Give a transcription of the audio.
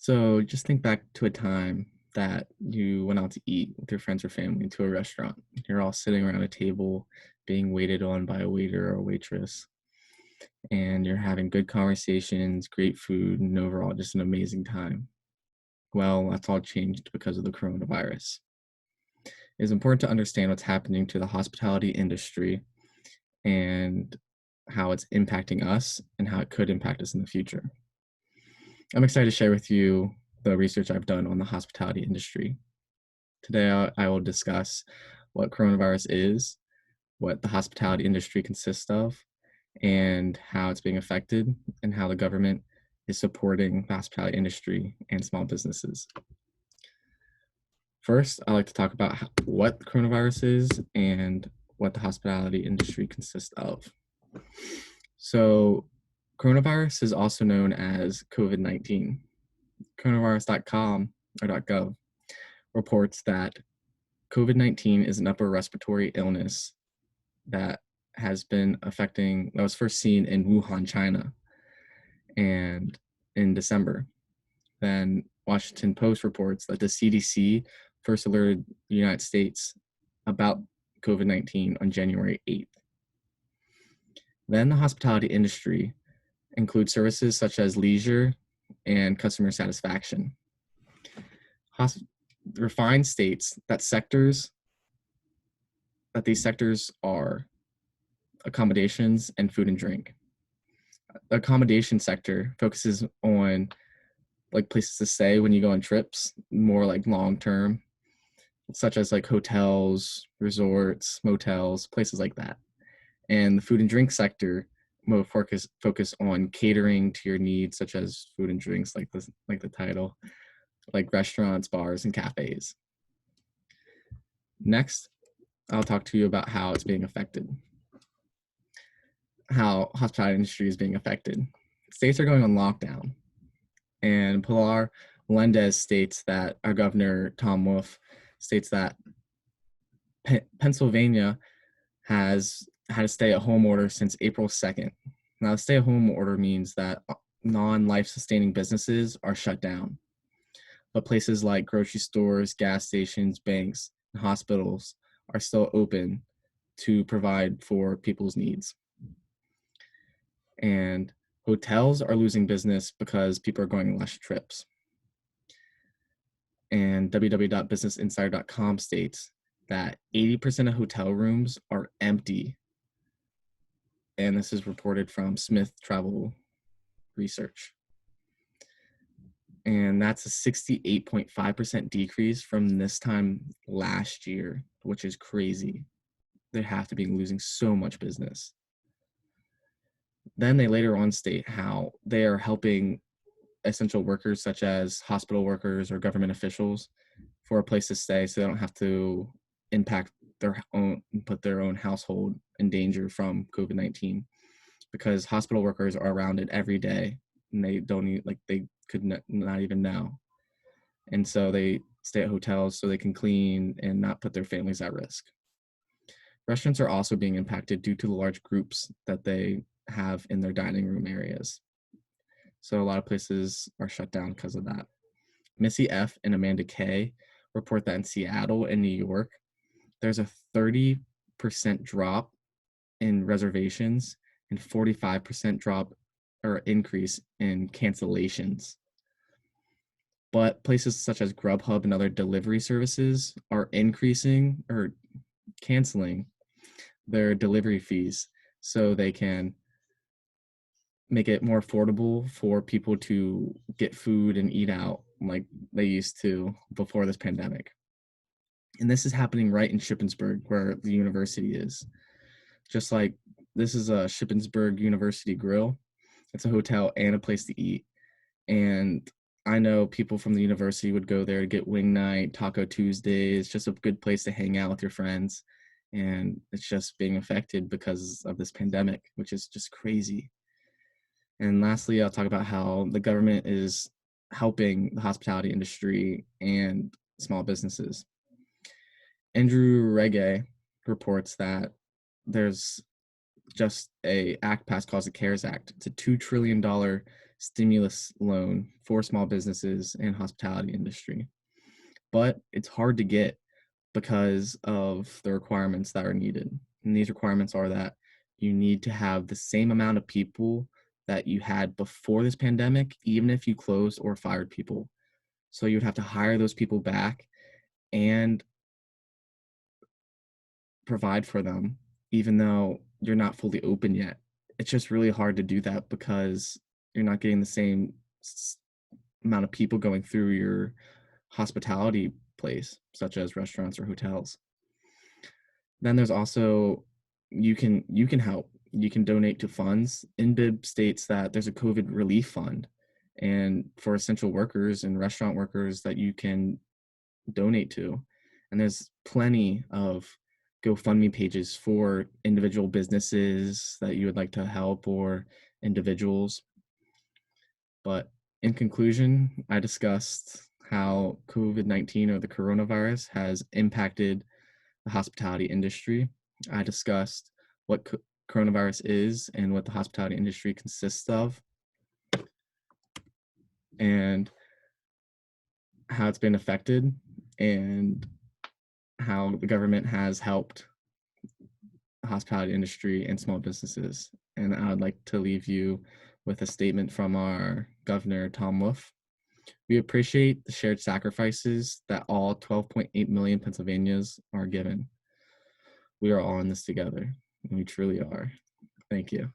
So just think back to a time that you went out to eat with your friends or family to a restaurant. You're all sitting around a table being waited on by a waiter or a waitress, and you're having good conversations, great food, and overall just an amazing time. Well, that's all changed because of the coronavirus. It's important to understand what's happening to the hospitality industry and how it's impacting us and how it could impact us in the future. I'm excited to share with you the research I've done on the hospitality industry. Today, I will discuss what coronavirus is, what the hospitality industry consists of, and how it's being affected, and how the government is supporting the hospitality industry and small businesses. First, I like to talk about what coronavirus is and what the hospitality industry consists of. So, coronavirus is also known as COVID-19. Coronavirus.com or .gov reports that COVID-19 is an upper respiratory illness that was first seen in Wuhan, China, and in December. Then Washington Post reports that the CDC first alerted the United States about COVID-19 on January 8th. Then the hospitality industry includes services such as leisure and customer satisfaction. Refine states that these sectors are accommodations and food and drink. The accommodation sector focuses on like places to stay when you go on trips, more like long term, such as like hotels, resorts, motels, places like that. And the food and drink sector will focus on catering to your needs, such as food and drinks, like the title, like restaurants, bars, and cafes. Next, I'll talk to you about how it's being affected, how hospitality industry is being affected. States are going on lockdown, and Pilar Melendez states that our governor, Tom Wolf, states that Pennsylvania has had a stay-at-home order since April 2nd. Now, the stay-at-home order means that non-life-sustaining businesses are shut down, but places like grocery stores, gas stations, banks, and hospitals are still open to provide for people's needs. And hotels are losing business because people are going on less trips. And www.businessinsider.com states that 80% of hotel rooms are empty. And this is reported from Smith Travel Research. And that's a 68.5% decrease from this time last year, which is crazy. They have to be losing so much business. Then they later on state how they are helping essential workers such as hospital workers or government officials for a place to stay so they don't have to put their own household in danger from COVID-19, because hospital workers are around it every day and they could not even know. And so they stay at hotels so they can clean and not put their families at risk. Restaurants are also being impacted due to the large groups that they have in their dining room areas. So a lot of places are shut down because of that. Missy F. and Amanda K. report that in Seattle and New York, there's a 30% drop in reservations and 45% drop or increase in cancellations. But places such as Grubhub and other delivery services are increasing or canceling their delivery fees so they can make it more affordable for people to get food and eat out like they used to before this pandemic. And this is happening right in Shippensburg, where the university is. Just like this is a Shippensburg University Grill. It's a hotel and a place to eat. And I know people from the university would go there to get wing night, Taco Tuesdays, just a good place to hang out with your friends. And it's just being affected because of this pandemic, which is just crazy. And lastly, I'll talk about how the government is helping the hospitality industry and small businesses. Andrew Reggae reports that there's just a act passed called the CARES Act. It's a $2 trillion stimulus loan for small businesses and hospitality industry. But it's hard to get because of the requirements that are needed. And these requirements are that you need to have the same amount of people that you had before this pandemic, even if you closed or fired people. So you would have to hire those people back and provide for them, even though you're not fully open yet. It's just really hard to do that because you're not getting the same amount of people going through your hospitality place, such as restaurants or hotels. Then there's also you can help. You can donate to funds. NBIB states that there's a COVID relief fund, and for essential workers and restaurant workers that you can donate to. And there's plenty of GoFundMe pages for individual businesses that you would like to help or individuals. But in conclusion, I discussed how COVID-19 or the coronavirus has impacted the hospitality industry. I discussed what coronavirus is and what the hospitality industry consists of, and how it's been affected, and how the government has helped the hospitality industry and small businesses. And I would like to leave you with a statement from our governor, Tom Wolf. We appreciate the shared sacrifices that all 12.8 million Pennsylvanians are given. We are all in this together, and we truly are. Thank you.